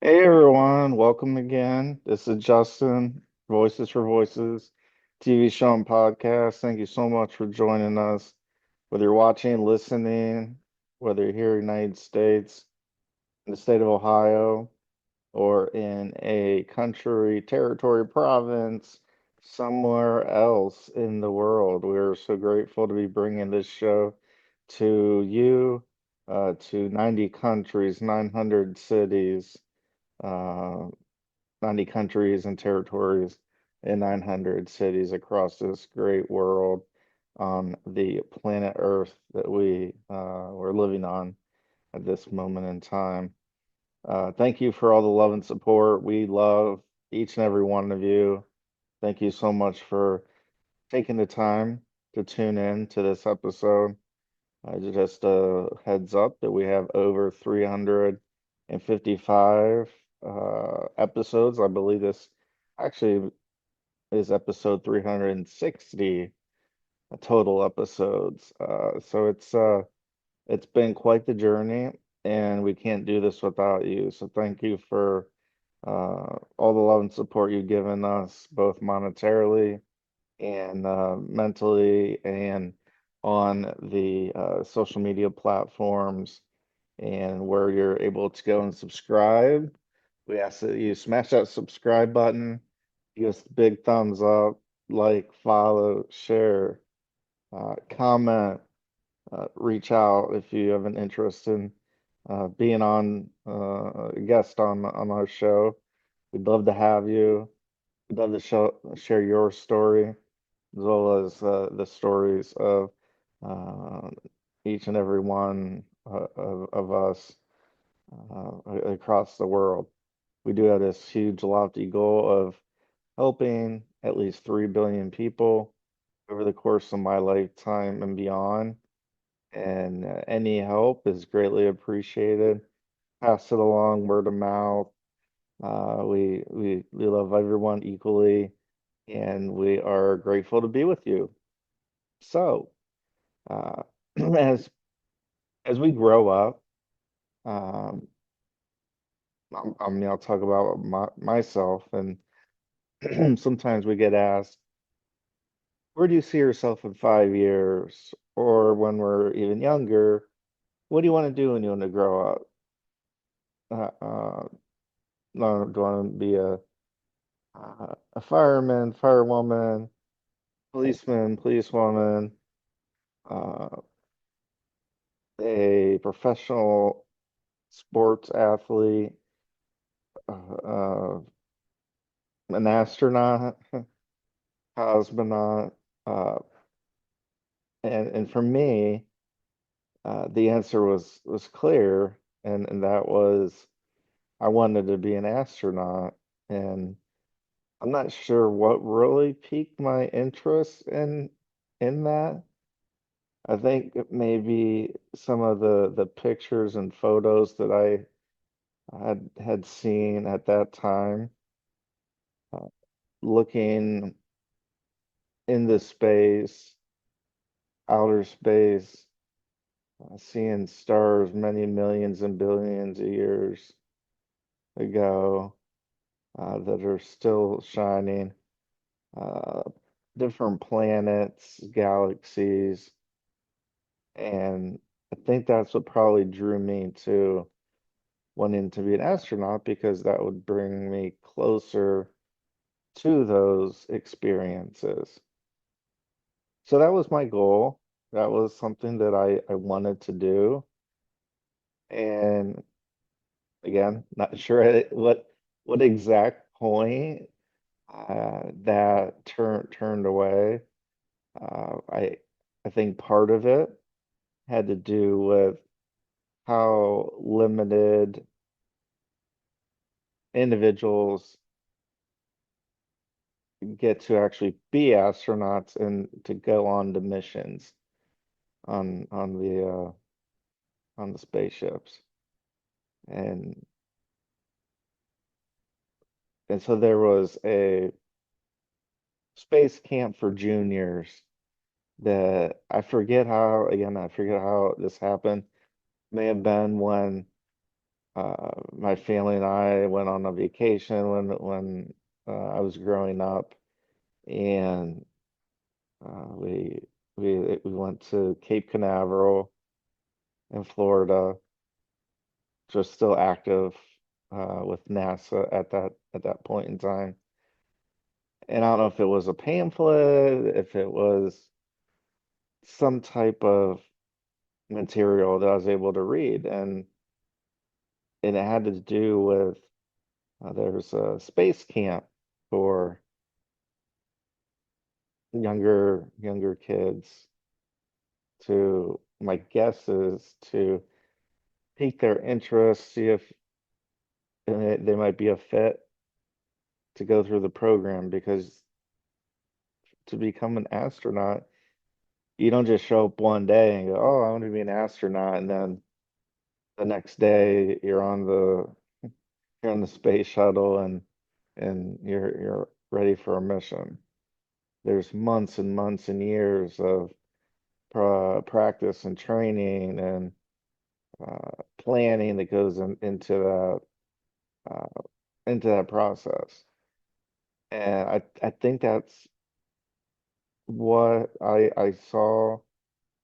Hey everyone, welcome again. This is Justin, Voices for Voices, TV show and podcast. Thank you so much for joining us. Whether you're watching, listening, whether you're here in the United States, in the state of Ohio, or in a country, territory, province, somewhere else in the world, we're so grateful to be bringing this show to you, to 90 countries, 900 cities. Uh, 90 countries and territories in 900 cities across this great world on the planet Earth that we're living on at this moment in time. Thank you for all the love and support. We love each and every one of you. Thank you so much for taking the time to tune in to this episode. Just a heads up that we have over 355 episodes. I believe this actually is episode 360 total episodes. So it's been quite the journey, and we can't do this without you. So thank you for all the love and support you've given us, both monetarily and mentally, and on the social media platforms, and where you're able to go and subscribe. We ask that you smash that subscribe button, give us a big thumbs up, like, follow, share, comment, reach out if you have an interest in being on a guest on our show. We'd love to have you. We'd love to share your story, as well as the stories of uh, each and every one of us across the world. We do have this huge, lofty goal of helping at least 3 billion people over the course of my lifetime and beyond. And any help is greatly appreciated. Pass it along, word of mouth. We love everyone equally, and we are grateful to be with you. So, uh, as as we grow up, um, I'll talk about myself, and sometimes we get asked, "Where do you see yourself in 5 years?" Or when we're even younger, "What do you want to do when you want to grow up?" Uh, uh, no, do you want to be a fireman, firewoman, policeman, policewoman, uh, a professional sports athlete, uh, an astronaut, cosmonaut, uh, and for me, the answer was clear, and that was I wanted to be an astronaut, and I'm not sure what really piqued my interest in that. I think maybe some of the pictures and photos that I had seen at that time, uh, looking into space, outer space, seeing stars many millions and billions of years ago, that are still shining, uh, different planets, galaxies, and I think that's what probably drew me to wanting to be an astronaut, because that would bring me closer to those experiences. So that was my goal. That was something that I wanted to do. And again, not sure at what exact point that turned away. I think part of it had to do with how limited individuals get to actually be astronauts and to go on the missions on the spaceships. And and so there was a space camp for juniors that I forget how this happened. May have been when My family and I went on a vacation when I was growing up, and uh, we we went to Cape Canaveral in Florida, which was still active with NASA at that point in time. And I don't know if it was a pamphlet, if it was some type of material that I was able to read, and it had to do with there's a space camp for younger kids to, my guess is to pique their interest, see if they might be a fit to go through the program, because to become an astronaut, you don't just show up one day and go, "Oh, I want to be an astronaut," and then the next day you're on the space shuttle and you're ready for a mission. There's months and months and years of practice and training and planning that goes uh, into that process. And I think that's what I saw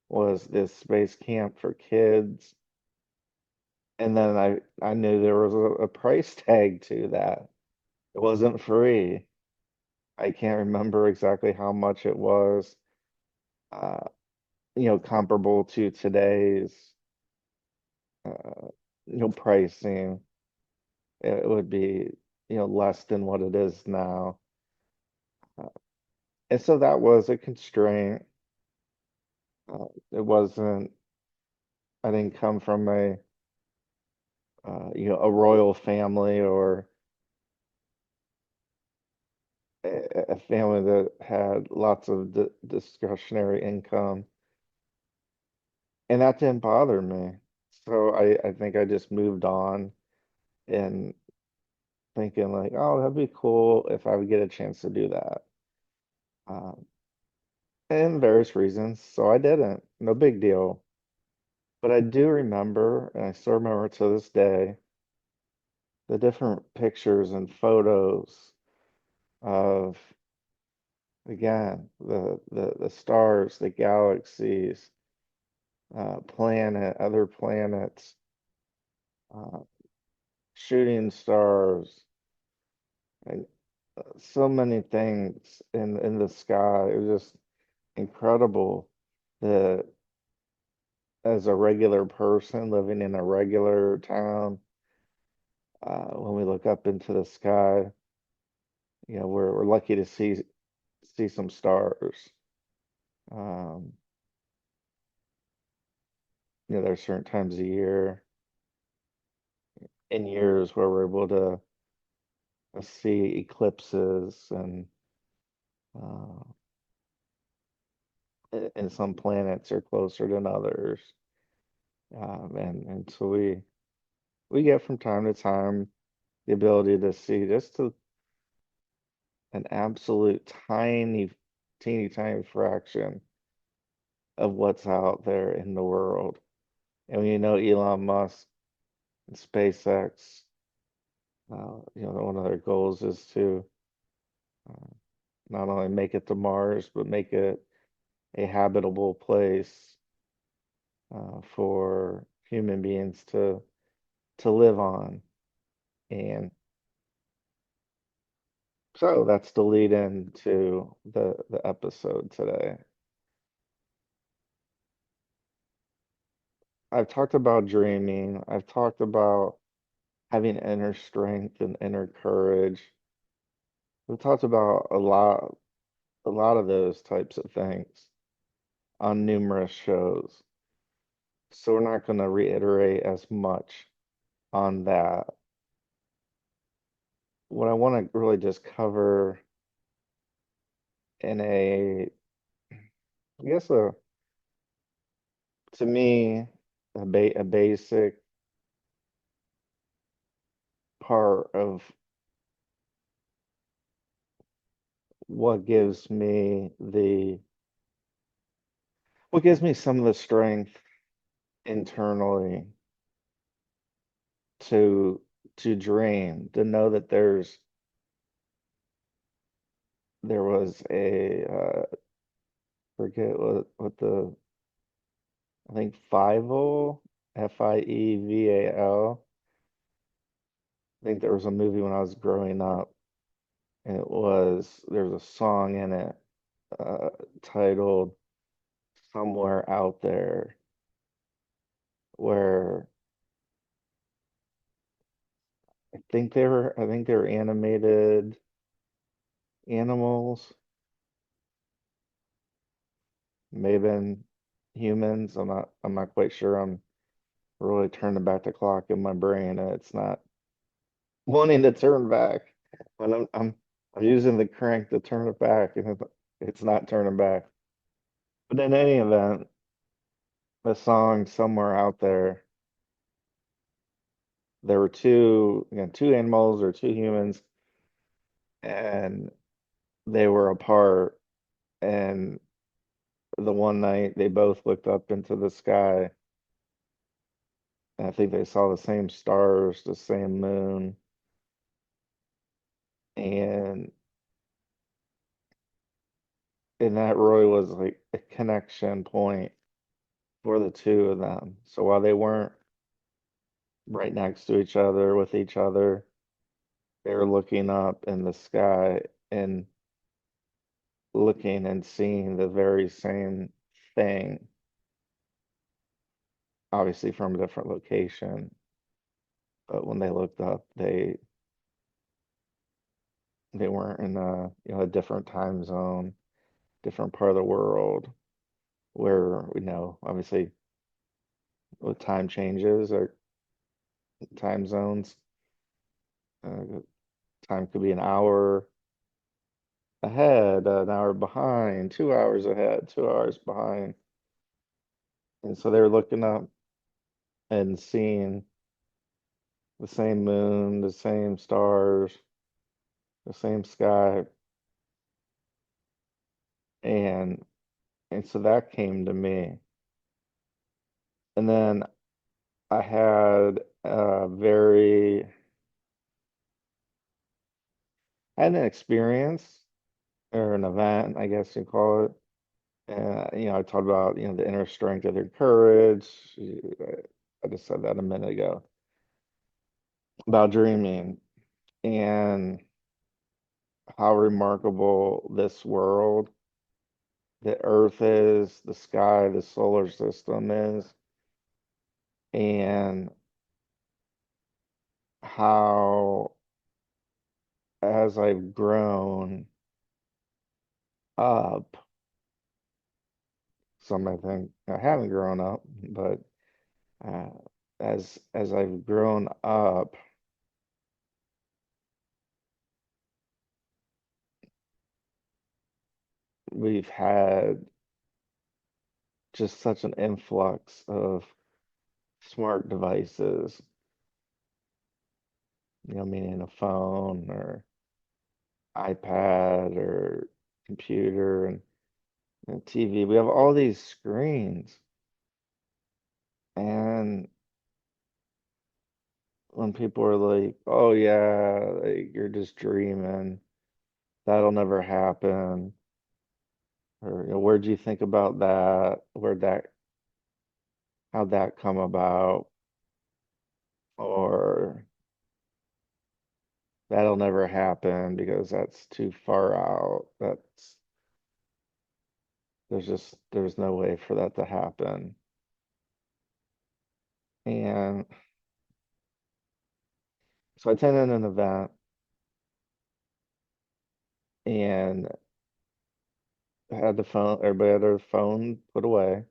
was this space camp for kids. And then I knew there was a price tag to that. It wasn't free. I can't remember exactly how much it was, uh, comparable to today's, uh, pricing. It would be, less than what it is now. Uh, and so that was a constraint. It wasn't, I didn't come from a royal family or a family that had lots of discretionary income. And that didn't bother me. So I think I just moved on and thinking like, oh, that'd be cool if I would get a chance to do that. Um, and various reasons. So I didn't. No big deal. But I do remember, and I still remember to this day, the different pictures and photos of, again, the stars, the galaxies, other planets, uh, shooting stars, and so many things in the sky. It was just incredible that as a regular person living in a regular town, when we look up into the sky, we're lucky to see some stars. Um, there's certain times a year in years where we're able to see eclipses uh, and some planets are closer than others. And so we get from time to time the ability to see just an absolute teeny tiny fraction of what's out there in the world. And Elon Musk and SpaceX, one of their goals is to uh, not only make it to Mars, but make it a habitable place for human beings to live on. And so that's the lead into the episode today. I've talked about dreaming. I've talked about having inner strength and inner courage. We've talked about a lot of those types of things on numerous shows. So we're not going to reiterate as much on that. What I want to really just cover in I guess to me, a basic part of what gives me what gives me some of the strength internally to dream, to know that there was a forget what the I think Fievel, Fieval. I think there was a movie when I was growing up, and there's a song in it uh, titled "Somewhere Out There," where I think they were animated animals, maybe humans. I'm not quite sure. I'm really turning back the clock in my brain, and it's not wanting to turn back. But I'm using the crank to turn it back, and it's not turning back. But in any event, the song "Somewhere Out There," there were two animals or two humans, and they were apart. And the one night they both looked up into the sky, and I think they saw the same stars, the same moon, and that really was like a connection point for the two of them. So while they weren't right next to each other with each other, they were looking up in the sky and looking and seeing the very same thing, obviously from a different location. But when they looked up, they weren't in a different time zone, different part of the world where we know obviously with time changes or time zones, uh, time could be an hour ahead, an hour behind, 2 hours ahead, 2 hours behind. And so they were looking up and seeing the same moon, the same stars, the same sky, and so that came to me. And then I I had an experience or an event, I guess you call it. I talked about, the inner strength of your courage. I just said that a minute ago about dreaming and how remarkable this world, the earth is, the sky, the solar system is, and how as I've grown up, some might think I haven't grown up, but uh, as I've grown up, we've had just such an influx of smart devices, meaning a phone or iPad or computer and TV. We have all these screens. And when people are like, oh, yeah, like, you're just dreaming, that'll never happen. Or, where'd you think about that? How'd that come about? Or that'll never happen because that's too far out. There's no way for that to happen. And so I attended an event and had everybody had their phone put away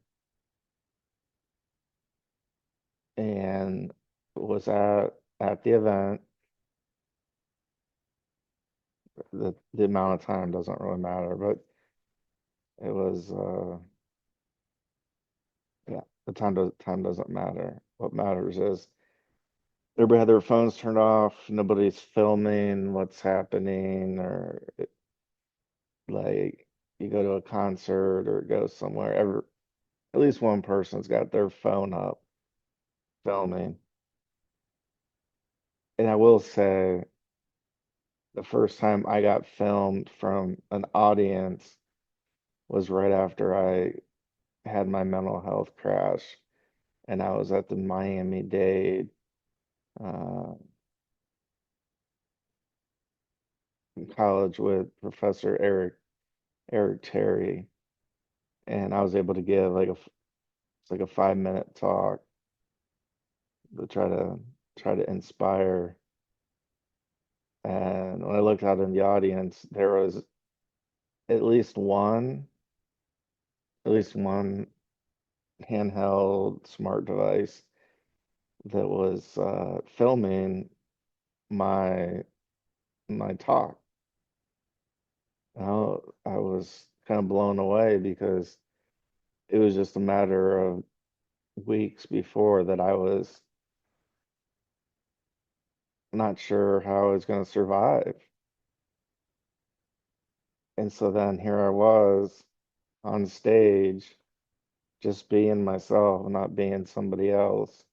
and was at the event. The amount of time doesn't really matter, but it was yeah, the time doesn't matter. What matters is everybody had their phones turned off, nobody's filming what's happening, or like you go to a concert or go somewhere, at least one person's got their phone up filming. And I will say, the first time I got filmed from an audience was right after I had my mental health crash, and I was at the Miami-Dade uh, college with Professor Eric Terry, and I was able to give like it's like a 5 minute talk to try to inspire. And when I looked out in the audience, there was at least one, at least one handheld smart device that was filming my my talk. I was kind of blown away because it was just a matter of weeks before that I was not sure how I was going to survive. And so then here I was on stage, just being myself, not being somebody else.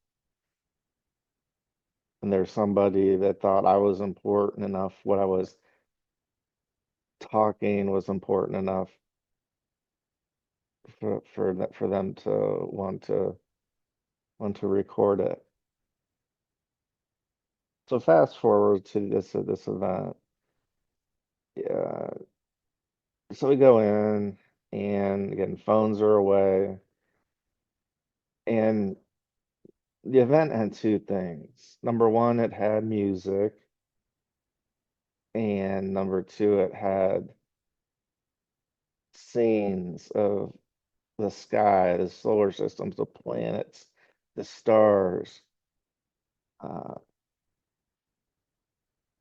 And there's somebody that thought I was important enough, what I was talking was important enough for them to want to record it. So fast forward to this event. Yeah. So we go in, and again, phones are away. And the event had two things. Number one, it had music, and number two, it had scenes of the sky, the solar systems, the planets, the stars, uh,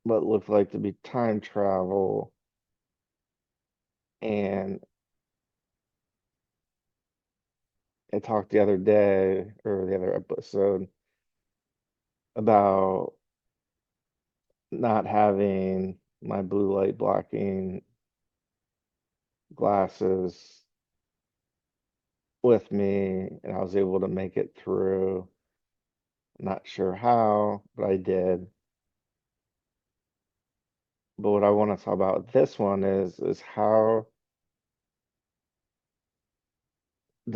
what looked like to be time travel. And I talked the other day, or the other episode, about not having my blue light blocking glasses with me, and I was able to make it through. Not sure how, but I did. But what I want to talk about this one is how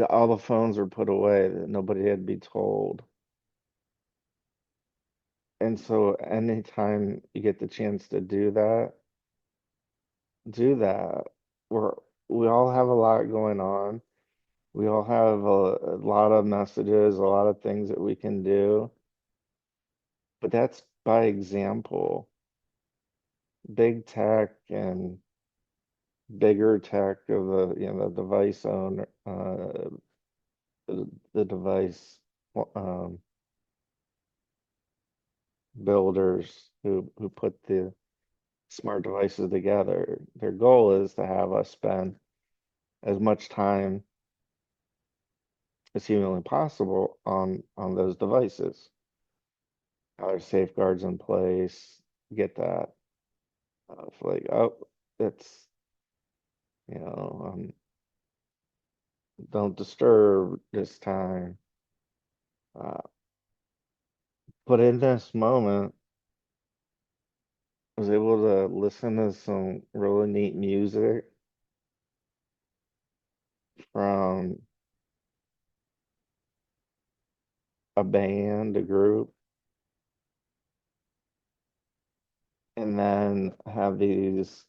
all the phones were put away that nobody had to be told. And so anytime you get the chance to do that. We're we all have a lot going on. We all have a lot of messages, a lot of things that we can do, but that's by example. Big tech and bigger tech of the device owner, the device um, builders who put the smart devices together. Their goal is to have us spend as much time as humanly possible on those devices. Are there safeguards in place? Get that. It's like, oh, it's, don't disturb this time. Uh, but in this moment, I was able to listen to some really neat music from a band, a group, and then have these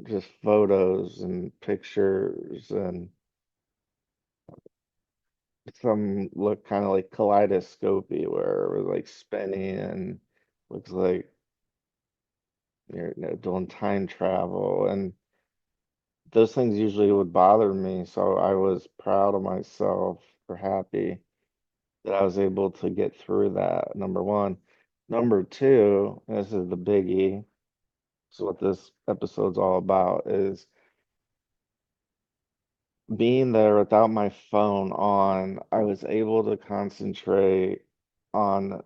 just photos and pictures, and some look kind of like kaleidoscopy where it was like spinning and looks like you're doing time travel, and those things usually would bother me, so I was proud of myself, or happy that I was able to get through that, number one. Number two, this is the biggie, so what this episode's all about is being there without my phone on. I was able to concentrate on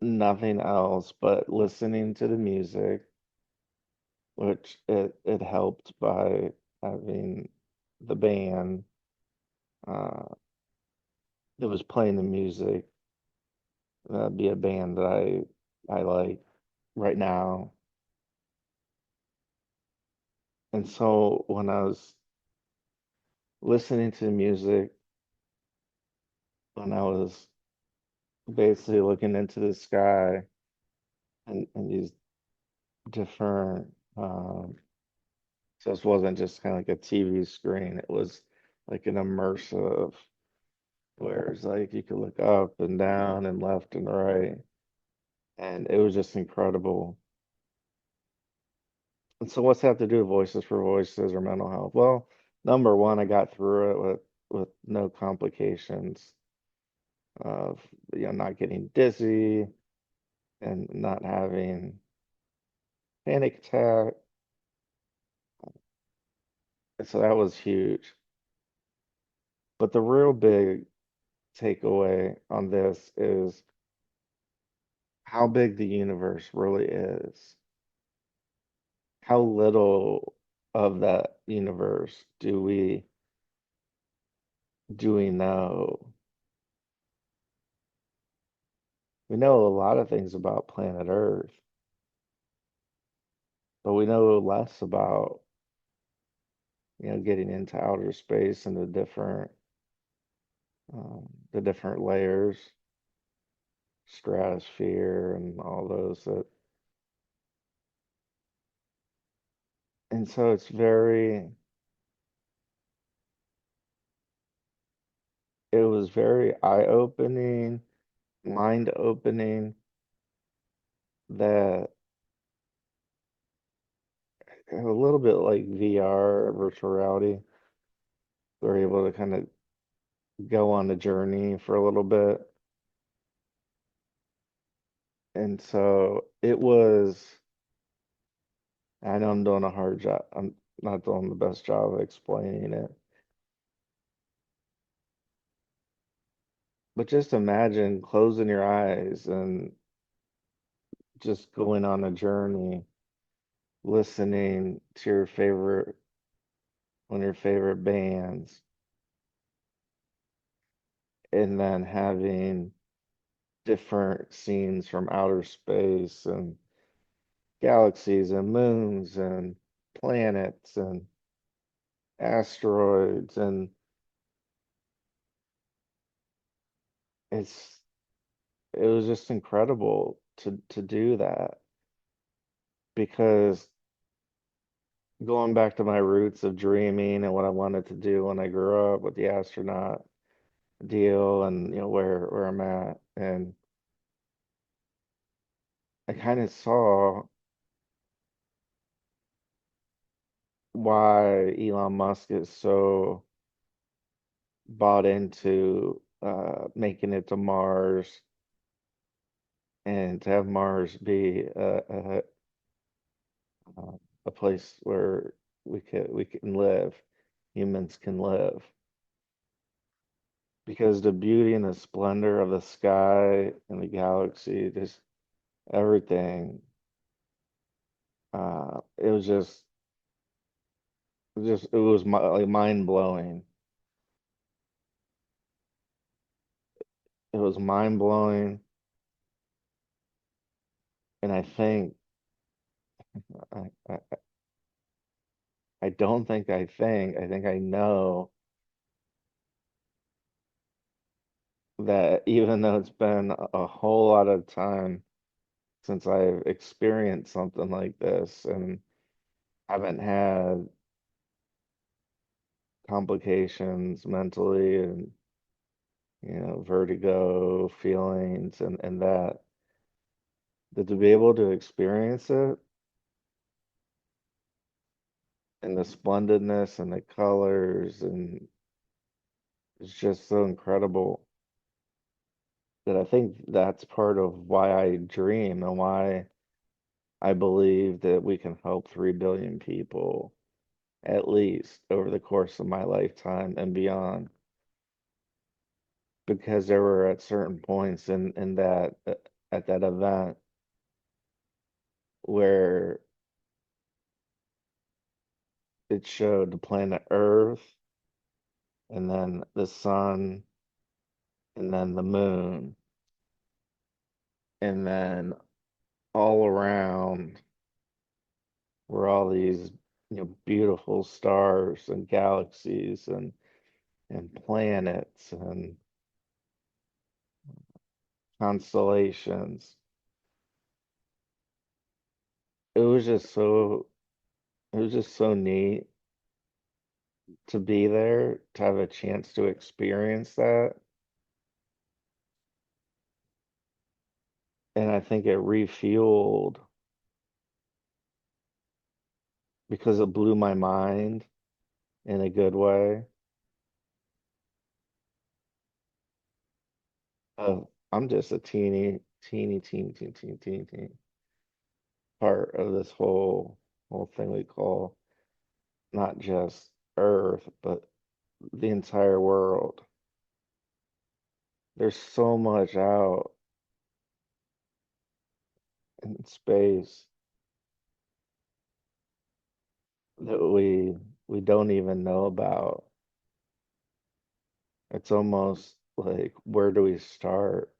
nothing else but listening to the music, which it helped by having the band uh, that was playing the music be a band that I I like right now. And so when I was listening to music, when I was basically looking into the sky and these different, so this wasn't just kind of like a TV screen, it was like an immersive, where it's like you could look up and down and left and right. And it was just incredible. And so what's that have to do with Voices for Voices or mental health? Well, number one, I got through it with no complications of not getting dizzy and not having panic attack. And so that was huge. But the real big takeaway on this is how big the universe really is. How little of that universe do we know? We know a lot of things about planet Earth, but we know less about, getting into outer space and the different layers, stratosphere, and all those that. And so it was very eye-opening, mind-opening that a little bit like VR, virtual reality, we're able to kind of go on a journey for a little bit. And so it was, I know I'm doing a hard job. I'm not doing the best job of explaining it. But just imagine closing your eyes and just going on a journey, listening to one of your favorite bands, and then having different scenes from outer space and galaxies and moons and planets and asteroids. And it's it was just incredible to do that because going back to my roots of dreaming and what I wanted to do when I grew up with the astronaut deal and where I'm at, and I kind of saw why Elon Musk is so bought into making it to Mars and to have Mars be a place where we can live, humans can live, because the beauty and the splendor of the sky and the galaxy, just everything, it was it was like mind blowing. It was mind blowing, and I I don't think I think I know that even though it's been a whole lot of time since I've experienced something like this and haven't had complications mentally and vertigo feelings and that to be able to experience it and the splendidness and the colors, and it's just so incredible that I think that's part of why I dream and why I believe that we can help 3 billion people at least over the course of my lifetime and beyond. Because there were at certain points in that at that event where it showed the planet Earth and then the sun and then the moon and then all around were all these, beautiful stars and galaxies and planets and constellations. It was just so it was just so neat to be there, to have a chance to experience that. And I think it refueled because it blew my mind in a good way. Of I'm just a teeny part of this whole thing we call not just Earth, but the entire world. There's so much out in space that we don't even know about. It's almost like, where do we start?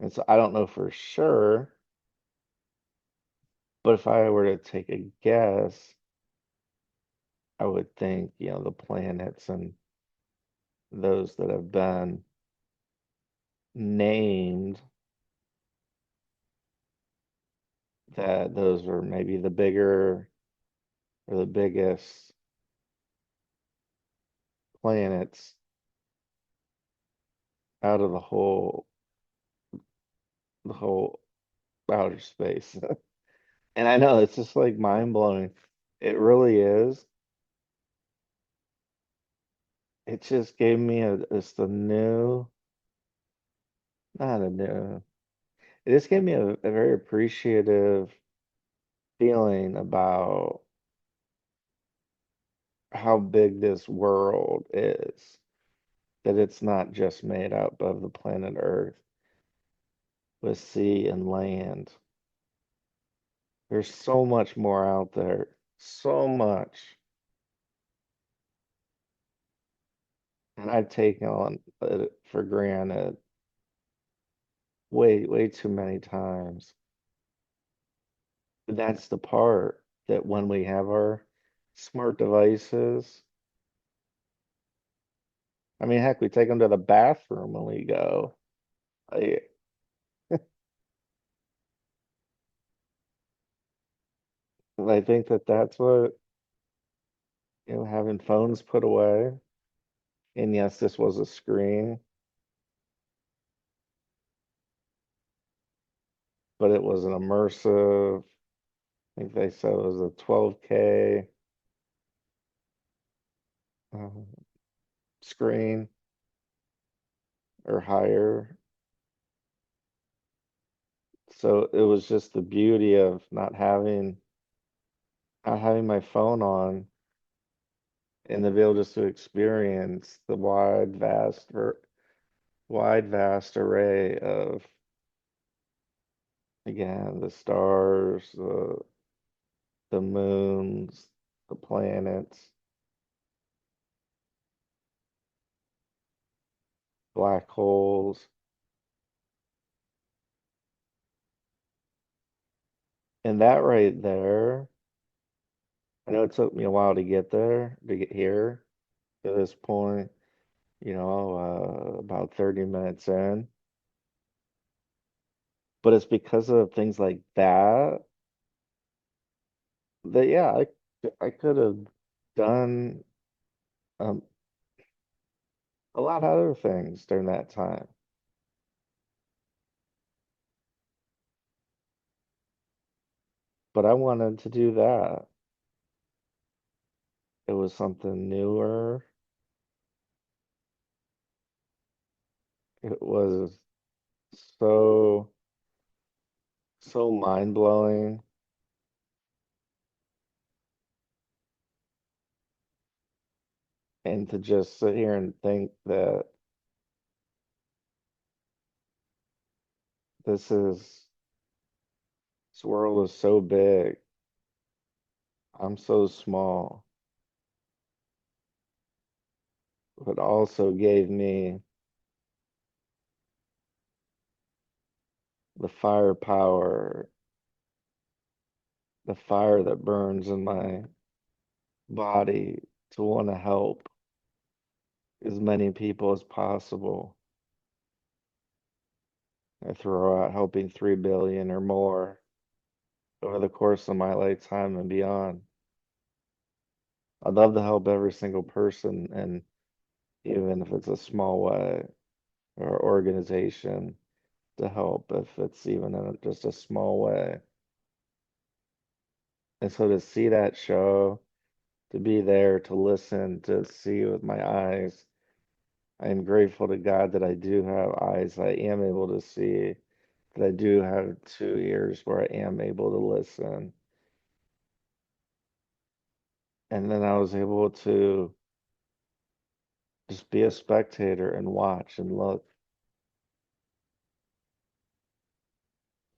And so I don't know for sure, but if I were to take a guess, I would think, the planets and those that have been named, that those were maybe the bigger or the biggest planets out of the whole outer space. And I know it's just like mind blowing. It really is. It just gave me just a new, not a new, it just gave me a very appreciative feeling about how big this world is, that it's not just made up of the planet Earth with sea and land. There's so much more out there, so much. And I've taken on it for granted way, way too many times. But that's the part that when we have our smart devices, I mean, heck, we take them to the bathroom when we go. I, I think that that's what, having phones put away. And yes, this was a screen, but it was an immersive. I think they said it was a 12K uh, screen or higher. So it was just the beauty of not having my phone on and to be able just to experience the wide vast array of, again, the stars, the moons, the planets, black holes. And that right there, I know it took me a while to get there, to get here to this point, about 30 minutes in. But it's because of things like that that, yeah, I could have done um, a lot of other things during that time. But I wanted to do that. It was something newer. It was so, so mind-blowing. And to just sit here and think that this is this world is so big. I'm so small, but also gave me the firepower, the fire that burns in my body to want to help as many people as possible. I throw out helping 3 billion or more over the course of my lifetime and beyond. I'd love to help every single person, and even if it's a small way or organization to help, if it's even in just a small way. And so to see that show, to be there, to listen, to see with my eyes, I am grateful to God that I do have eyes I am able to see, that I do have 2 ears where I am able to listen. And then I was able to just be a spectator and watch and look.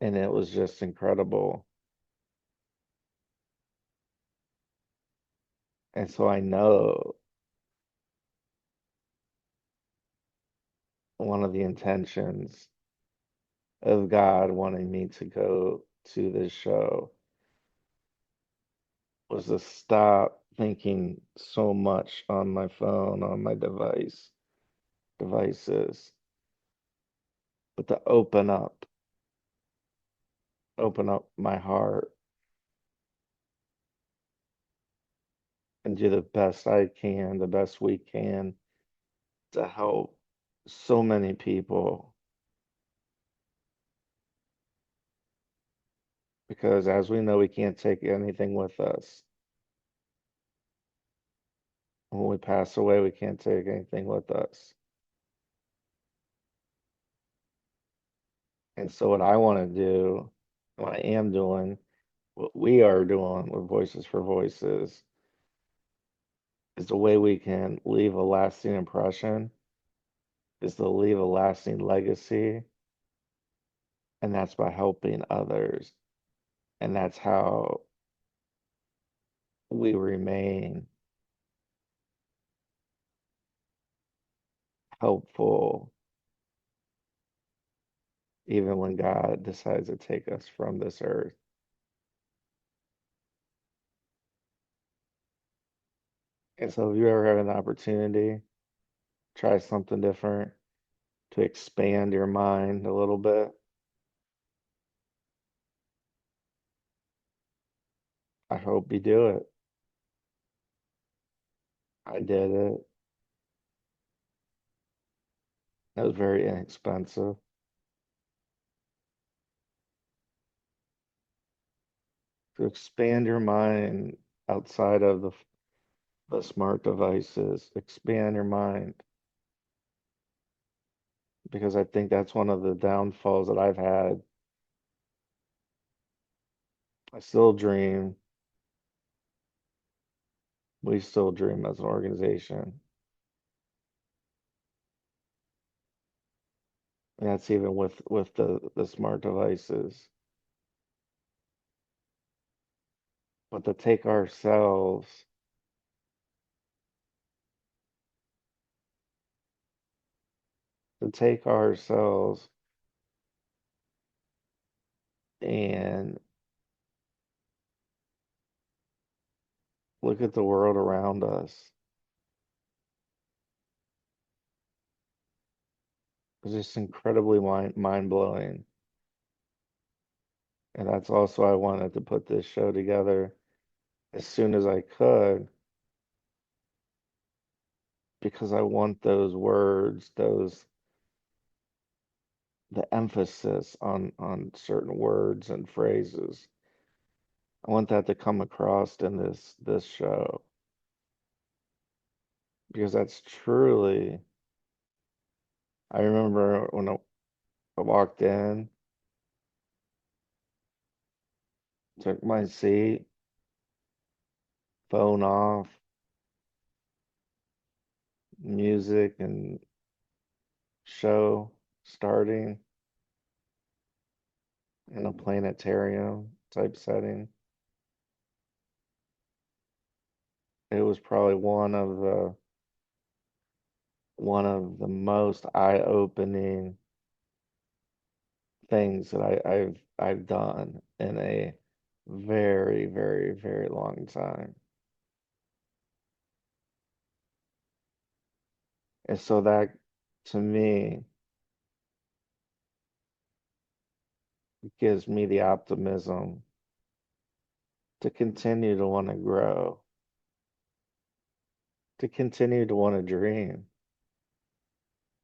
And it was just incredible. And so I know one of the intentions of God wanting me to go to this show was to stop thinking so much on my phone, on my devices, but to open up my heart and do the best I can, the best we can to help so many people. Because as we know, we can't take anything with us. When we pass away, we can't take anything with us. And so, what I want to do, what I am doing, what we are doing with Voices for Voices, is the way we can leave a lasting impression, is to leave a lasting legacy, and that's by helping others. And that's how we remain helpful, even when God decides to take us from this earth. And so, if you ever have an opportunity, try something different to expand your mind a little bit, I hope you do it. I did it. It was very inexpensive. To expand your mind outside of the smart devices, expand your mind. Because I think that's one of the downfalls that I've had. I still dream. We still dream as an organization. And that's even with the smart devices. But to take ourselves and look at the world around us is just incredibly mind blowing. And that's also why I wanted to put this show together as soon as I could, because I want those words, the emphasis on certain words and phrases. I want that to come across in this show because that's truly. I remember when I walked in, took my seat, phone off, music and show starting in a planetarium type setting. It was probably one of the most eye-opening things that I've done in a very, very, very long time. And so that to me gives me the optimism to continue to want to grow, to continue to want to dream,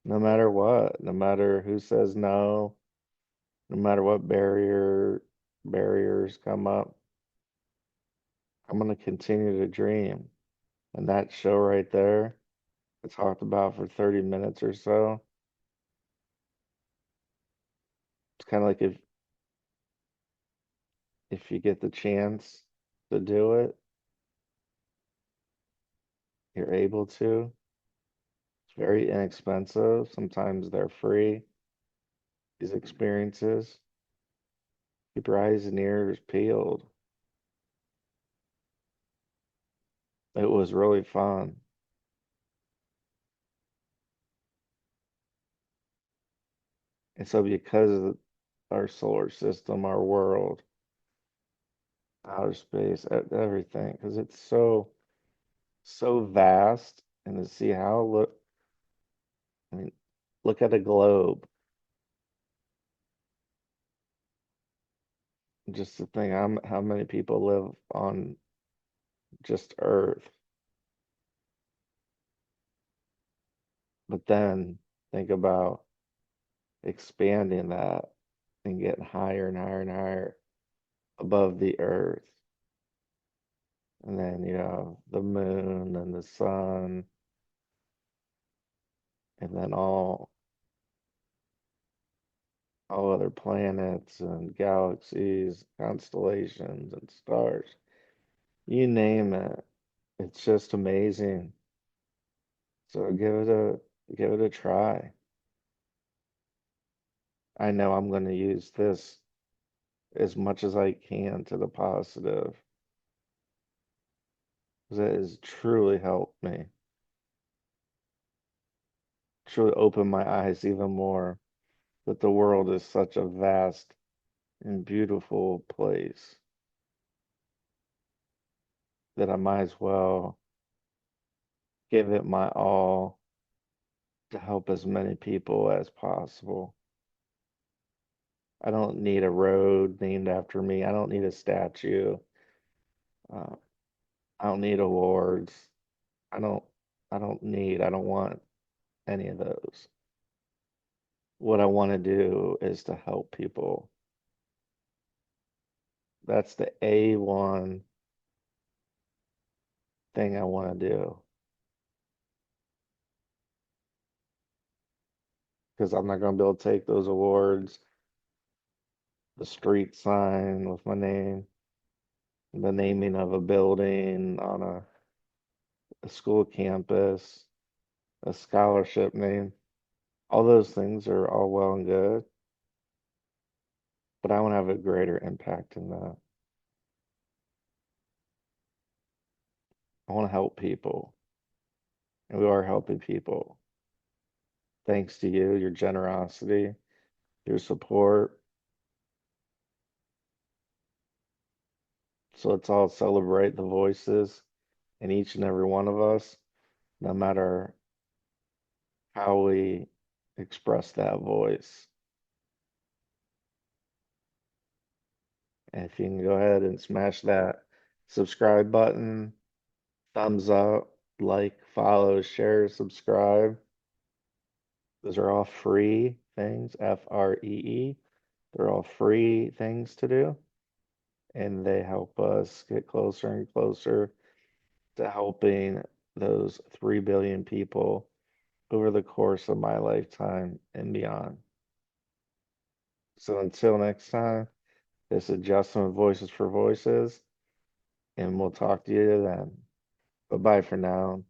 no matter what, no matter who says no, no matter what barriers come up, I'm going to continue to dream. And that show right there, I talked about for 30 minutes or so, it's kind of like if you get the chance to do it, you're able to. It's very inexpensive. Sometimes they're free, these experiences. Keep your eyes and ears peeled. It was really fun. And so because of our solar system, our world, outer space, everything, because it's so vast, and to see how I mean, look at a globe, just to think how many people live on just Earth. But then think about expanding that and getting higher and higher and higher above the Earth. And then you have the moon and the sun, and then all other planets and galaxies, constellations and stars. You name it. It's just amazing. So give it a try. I know I'm going to use this as much as I can to the positive, because it has truly helped me, truly opened my eyes even more that the world is such a vast and beautiful place that I might as well give it my all to help as many people as possible. I don't need a road named after me. I don't need a statue. Uh, I don't need awards. I don't I don't want any of those. What I want to do is to help people. That's the A1 thing I want to do, because I'm not going to be able to take those awards, the street sign with my name, the naming of a building on a school campus, a scholarship name. All those things are all well and good, but I want to have a greater impact in that. I want to help people, and we are helping people. Thanks to you, your generosity, your support. So let's all celebrate the voices in each and every one of us, no matter how we express that voice. And if you can go ahead and smash that subscribe button, thumbs up, like, follow, share, subscribe. Those are all free things, FREE. They're all free things to do, and they help us get closer and closer to helping those 3 billion people over the course of my lifetime and beyond. So until next time, this is Justin with Voices for Voices, and we'll talk to you then. Bye bye for now.